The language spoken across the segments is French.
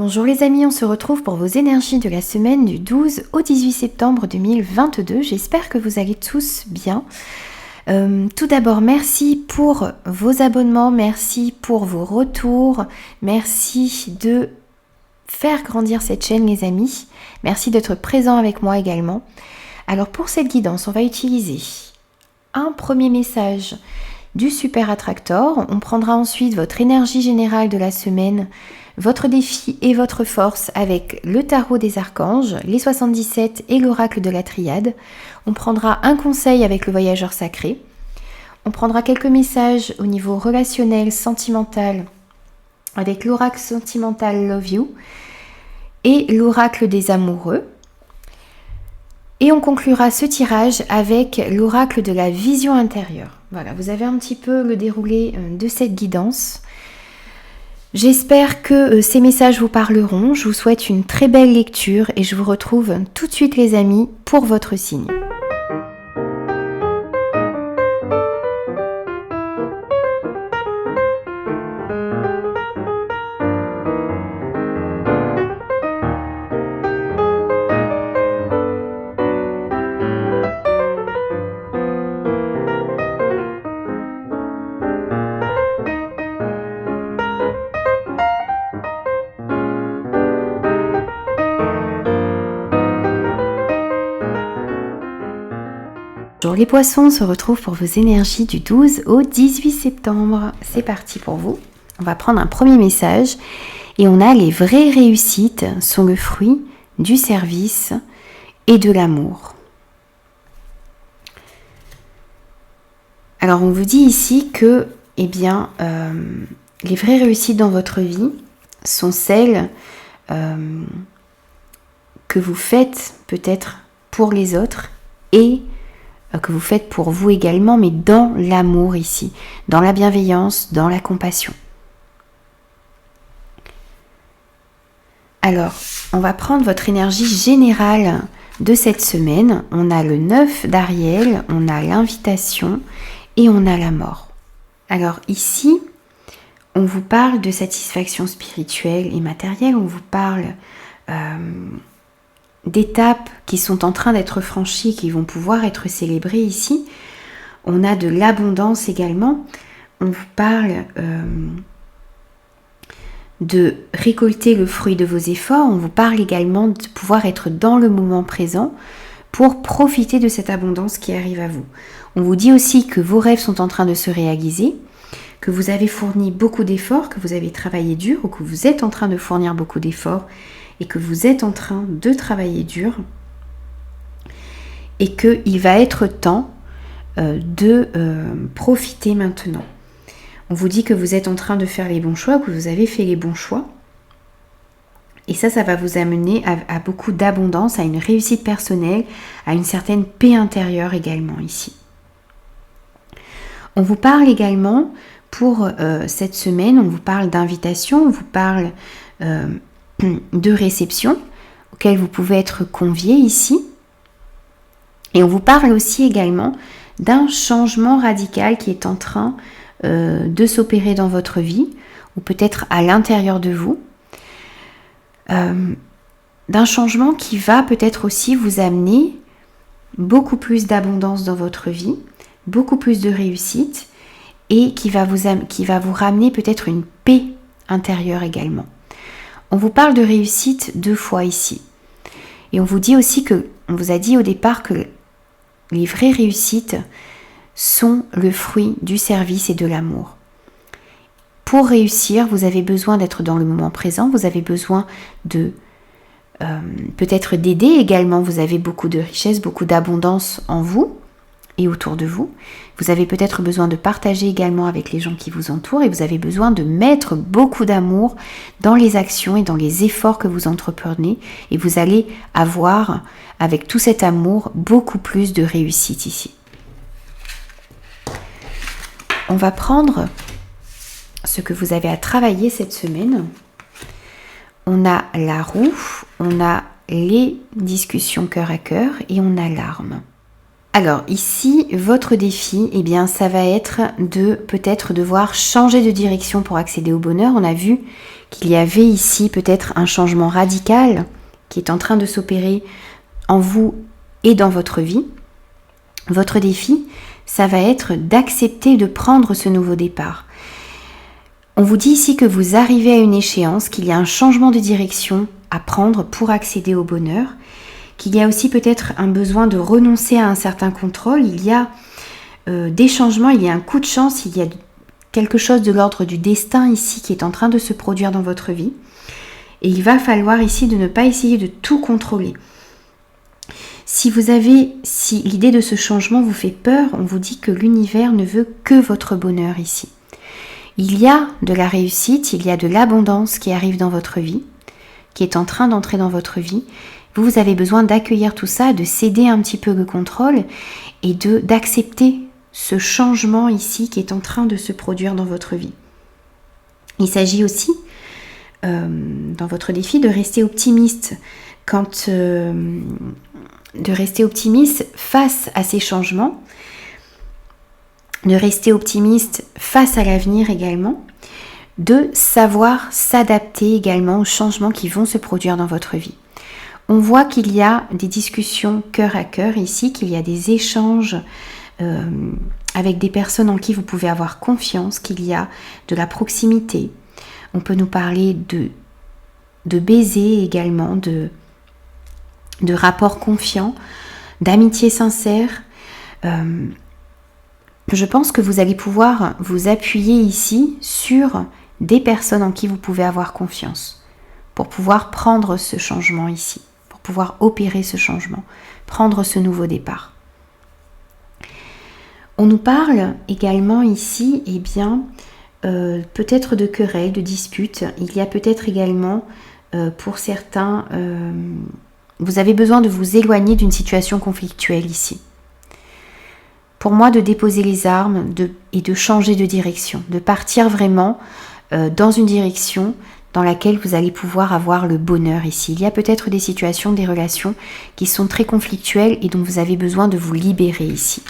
Bonjour les amis, on se retrouve pour vos énergies de la semaine du 12 au 18 septembre 2022. J'espère que vous allez tous bien. Tout d'abord, merci pour vos abonnements, merci pour vos retours, merci de faire grandir cette chaîne les amis. Merci d'être présents avec moi également. Alors pour cette guidance, on va utiliser un premier message du Super Attractor. On prendra ensuite votre énergie générale de la semaine, votre défi et votre force avec le tarot des archanges, les 77 et l'oracle de la triade. On prendra un conseil avec le voyageur sacré. On prendra quelques messages au niveau relationnel, sentimental, avec l'oracle sentimental Love You et l'oracle des amoureux. Et on conclura ce tirage avec l'oracle de la vision intérieure. Voilà, vous avez un petit peu le déroulé de cette guidance. J'espère que ces messages vous parleront. Je vous souhaite une très belle lecture et je vous retrouve tout de suite les amis pour votre signe. Bonjour les poissons, on se retrouve pour vos énergies du 12 au 18 septembre. C'est parti pour vous. On va prendre un premier message et on a les vraies réussites sont le fruit du service et de l'amour. Alors on vous dit ici que les vraies réussites dans votre vie sont celles que vous faites peut-être pour les autres et que vous faites pour vous également, mais dans l'amour ici, dans la bienveillance, dans la compassion. Alors, on va prendre votre énergie générale de cette semaine. On a le 9 d'Ariel, on a l'invitation et on a la mort. Alors ici, on vous parle de satisfaction spirituelle et matérielle, on vous parle d'étapes qui sont en train d'être franchies, qui vont pouvoir être célébrées ici. On a de l'abondance également. On vous parle de récolter le fruit de vos efforts. On vous parle également de pouvoir être dans le moment présent pour profiter de cette abondance qui arrive à vous. On vous dit aussi que vos rêves sont en train de se réaliser, que vous avez fourni beaucoup d'efforts, que vous avez travaillé dur ou que vous êtes en train de fournir beaucoup d'efforts et que vous êtes en train de travailler dur et qu'il va être temps de profiter maintenant. On vous dit que vous êtes en train de faire les bons choix, que vous avez fait les bons choix et ça va vous amener à beaucoup d'abondance, à une réussite personnelle, à une certaine paix intérieure également ici. On vous parle également pour cette semaine, on vous parle d'invitation, on vous parle de réception auquel vous pouvez être convié ici. Et on vous parle aussi également d'un changement radical qui est en train de s'opérer dans votre vie ou peut-être à l'intérieur de vous. D'un changement qui va peut-être aussi vous amener beaucoup plus d'abondance dans votre vie, beaucoup plus de réussite et qui va vous ramener peut-être une paix intérieure également. On vous parle de réussite 2 fois ici. Et on vous dit aussi on vous a dit au départ que les vraies réussites sont le fruit du service et de l'amour. Pour réussir, vous avez besoin d'être dans le moment présent, vous avez besoin de peut-être d'aider également, vous avez beaucoup de richesse, beaucoup d'abondance en vous et autour de vous. Vous avez peut-être besoin de partager également avec les gens qui vous entourent et vous avez besoin de mettre beaucoup d'amour dans les actions et dans les efforts que vous entreprenez et vous allez avoir avec tout cet amour beaucoup plus de réussite ici. On va prendre ce que vous avez à travailler cette semaine. On a la roue, on a les discussions cœur à cœur et on a l'arme. Alors ici, votre défi, eh bien, ça va être de peut-être devoir changer de direction pour accéder au bonheur. On a vu qu'il y avait ici peut-être un changement radical qui est en train de s'opérer en vous et dans votre vie. Votre défi, ça va être d'accepter de prendre ce nouveau départ. On vous dit ici que vous arrivez à une échéance, qu'il y a un changement de direction à prendre pour accéder au bonheur, qu'il y a aussi peut-être un besoin de renoncer à un certain contrôle, il y a des changements, il y a un coup de chance, il y a quelque chose de l'ordre du destin ici qui est en train de se produire dans votre vie. Et il va falloir ici de ne pas essayer de tout contrôler. Si l'idée de ce changement vous fait peur, on vous dit que l'univers ne veut que votre bonheur ici. Il y a de la réussite, il y a de l'abondance qui arrive dans votre vie, qui est en train d'entrer dans votre vie. Vous avez besoin d'accueillir tout ça, de céder un petit peu le contrôle et d'accepter ce changement ici qui est en train de se produire dans votre vie. Il s'agit aussi, dans votre défi, de rester optimiste de rester optimiste face à ces changements, de rester optimiste face à l'avenir également, de savoir s'adapter également aux changements qui vont se produire dans votre vie. On voit qu'il y a des discussions cœur à cœur ici, qu'il y a des échanges avec des personnes en qui vous pouvez avoir confiance, qu'il y a de la proximité. On peut nous parler de baisers également, de rapports confiants, d'amitié sincère. Je pense que vous allez pouvoir vous appuyer ici sur des personnes en qui vous pouvez avoir confiance pour pouvoir prendre ce changement ici, pour pouvoir opérer ce changement, prendre ce nouveau départ. On nous parle également ici, eh bien, peut-être de querelles, de disputes. Il y a peut-être également, pour certains, vous avez besoin de vous éloigner d'une situation conflictuelle ici. Pour moi, de déposer les armes et de changer de direction, de partir vraiment dans une direction dans laquelle vous allez pouvoir avoir le bonheur ici. Il y a peut-être des situations, des relations qui sont très conflictuelles et dont vous avez besoin de vous libérer ici.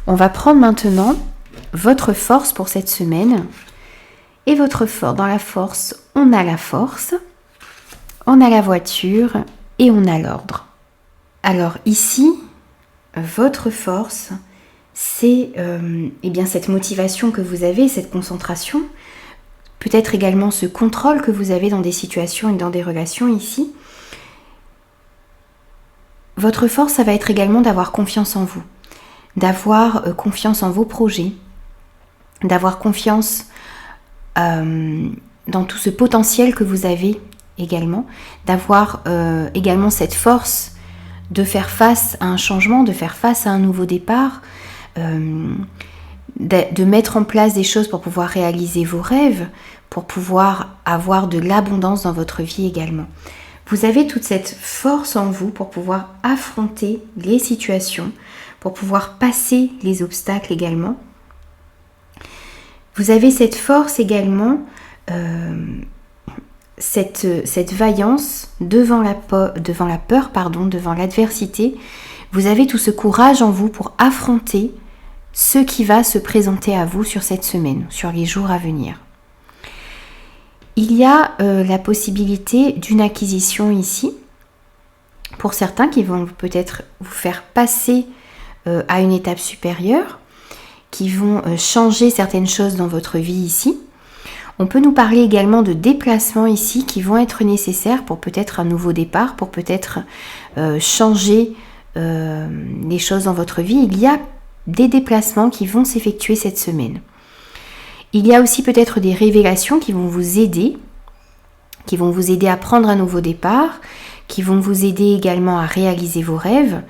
On va prendre maintenant votre force pour cette semaine. Et votre force, dans la force, on a la force, on a la voiture et on a l'ordre. Alors ici, votre force, c'est eh bien cette motivation que vous avez, cette concentration, peut-être également ce contrôle que vous avez dans des situations et dans des relations ici. Votre force, ça va être également d'avoir confiance en vous, d'avoir confiance en vos projets, d'avoir confiance dans tout ce potentiel que vous avez également, d'avoir également cette force de faire face à un changement, de faire face à un nouveau départ, de mettre en place des choses pour pouvoir réaliser vos rêves, pour pouvoir avoir de l'abondance dans votre vie également. Vous avez toute cette force en vous pour pouvoir affronter les situations, pour pouvoir passer les obstacles également. Vous avez cette force également, cette vaillance devant la peur, devant l'adversité. Vous avez tout ce courage en vous pour affronter ce qui va se présenter à vous sur cette semaine, sur les jours à venir. Il y a la possibilité d'une acquisition ici, pour certains qui vont peut-être vous faire passer à une étape supérieure, qui vont changer certaines choses dans votre vie ici. On peut nous parler également de déplacements ici qui vont être nécessaires pour peut-être un nouveau départ, pour peut-être changer les choses dans votre vie. Il y a des déplacements qui vont s'effectuer cette semaine. Il y a aussi peut-être des révélations qui vont vous aider à prendre un nouveau départ, qui vont vous aider également à réaliser vos rêves.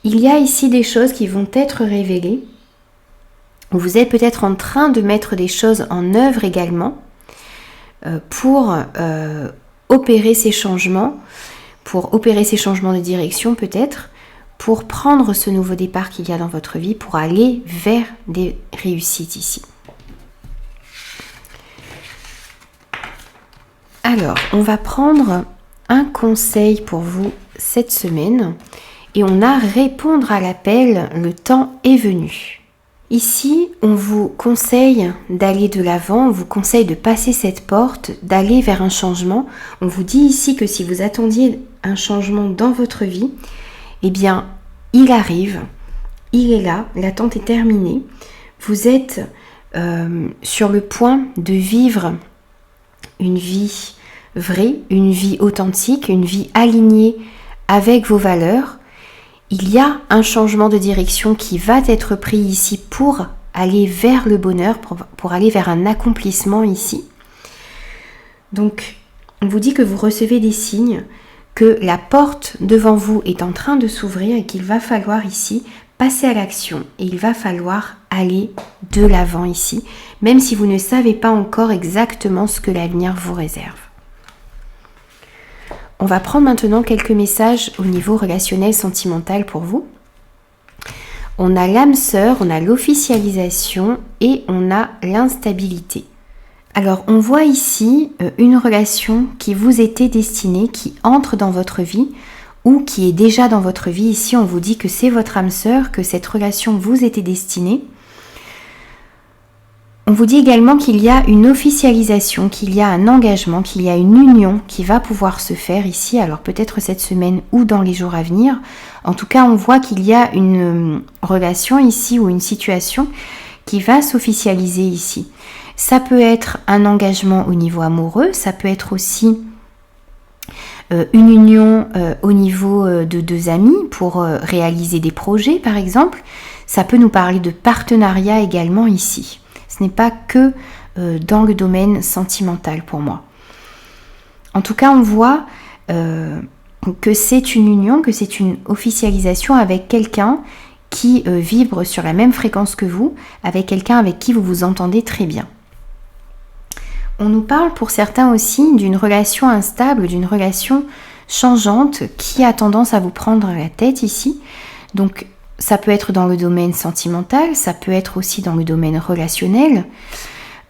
Il y a ici des choses qui vont être révélées. Vous êtes peut-être en train de mettre des choses en œuvre également pour opérer ces changements de direction peut-être, pour prendre ce nouveau départ qu'il y a dans votre vie, pour aller vers des réussites ici. Alors, on va prendre un conseil pour vous cette semaine. Et on a répondre à l'appel, le temps est venu. Ici, on vous conseille d'aller de l'avant, on vous conseille de passer cette porte, d'aller vers un changement. On vous dit ici que si vous attendiez un changement dans votre vie, eh bien, il arrive, il est là, l'attente est terminée. Vous êtes sur le point de vivre une vie vraie, une vie authentique, une vie alignée avec vos valeurs. Il y a un changement de direction qui va être pris ici pour aller vers le bonheur, pour aller vers un accomplissement ici. Donc, on vous dit que vous recevez des signes, que la porte devant vous est en train de s'ouvrir et qu'il va falloir ici passer à l'action. Et il va falloir aller de l'avant ici, même si vous ne savez pas encore exactement ce que l'avenir vous réserve. On va prendre maintenant quelques messages au niveau relationnel sentimental pour vous. On a l'âme sœur, on a l'officialisation et on a l'instabilité. Alors on voit ici une relation qui vous était destinée, qui entre dans votre vie ou qui est déjà dans votre vie. Ici on vous dit que c'est votre âme sœur, que cette relation vous était destinée. On vous dit également qu'il y a une officialisation, qu'il y a un engagement, qu'il y a une union qui va pouvoir se faire ici, alors peut-être cette semaine ou dans les jours à venir. En tout cas, on voit qu'il y a une relation ici ou une situation qui va s'officialiser ici. Ça peut être un engagement au niveau amoureux, ça peut être aussi une union au niveau de deux amis pour réaliser des projets par exemple. Ça peut nous parler de partenariat également ici. Ce n'est pas que dans le domaine sentimental pour moi. En tout cas, on voit que c'est une union, que c'est une officialisation avec quelqu'un qui vibre sur la même fréquence que vous, avec quelqu'un avec qui vous vous entendez très bien. On nous parle pour certains aussi d'une relation instable, d'une relation changeante qui a tendance à vous prendre la tête ici. Donc, ça peut être dans le domaine sentimental, ça peut être aussi dans le domaine relationnel.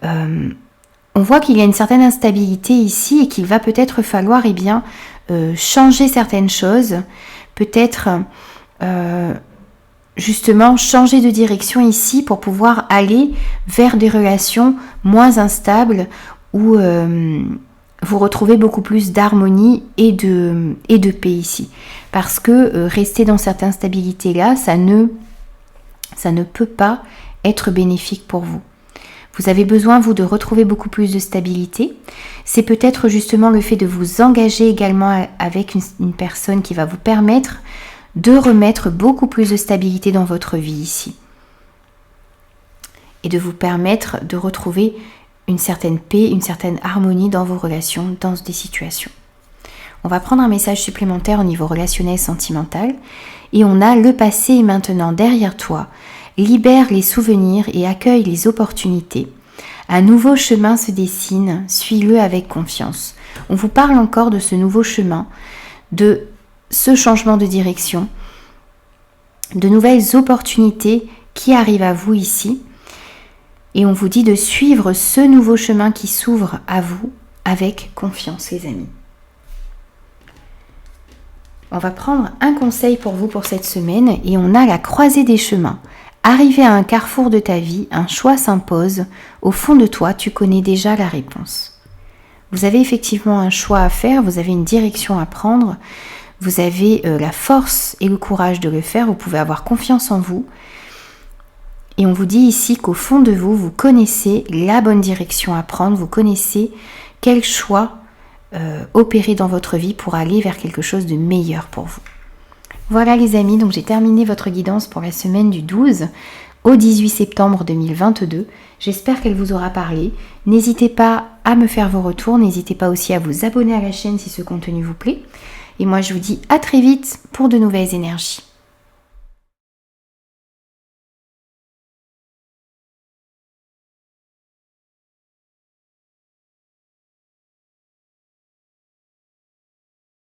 On voit qu'il y a une certaine instabilité ici et qu'il va peut-être falloir changer certaines choses, peut-être justement changer de direction ici pour pouvoir aller vers des relations moins instables où vous retrouvez beaucoup plus d'harmonie et de paix ici. Parce que rester dans cette instabilité-là, ça ne peut pas être bénéfique pour vous. Vous avez besoin, vous, de retrouver beaucoup plus de stabilité. C'est peut-être justement le fait de vous engager également avec une personne qui va vous permettre de remettre beaucoup plus de stabilité dans votre vie ici. Et de vous permettre de retrouver une certaine paix, une certaine harmonie dans vos relations, dans des situations. On va prendre un message supplémentaire au niveau relationnel sentimental et on a le passé est maintenant derrière toi. Libère les souvenirs et accueille les opportunités. Un nouveau chemin se dessine, suis-le avec confiance. On vous parle encore de ce nouveau chemin, de ce changement de direction, de nouvelles opportunités qui arrivent à vous ici. Et on vous dit de suivre ce nouveau chemin qui s'ouvre à vous avec confiance, les amis. On va prendre un conseil pour vous pour cette semaine et on a la croisée des chemins. Arrivé à un carrefour de ta vie, un choix s'impose. Au fond de toi, tu connais déjà la réponse. Vous avez effectivement un choix à faire, vous avez une direction à prendre, vous avez la force et le courage de le faire, vous pouvez avoir confiance en vous. Et on vous dit ici qu'au fond de vous, vous connaissez la bonne direction à prendre, vous connaissez quel choix opérer dans votre vie pour aller vers quelque chose de meilleur pour vous. Voilà les amis, donc j'ai terminé votre guidance pour la semaine du 12 au 18 septembre 2022. J'espère qu'elle vous aura parlé. N'hésitez pas à me faire vos retours, n'hésitez pas aussi à vous abonner à la chaîne si ce contenu vous plaît. Et moi je vous dis à très vite pour de nouvelles énergies.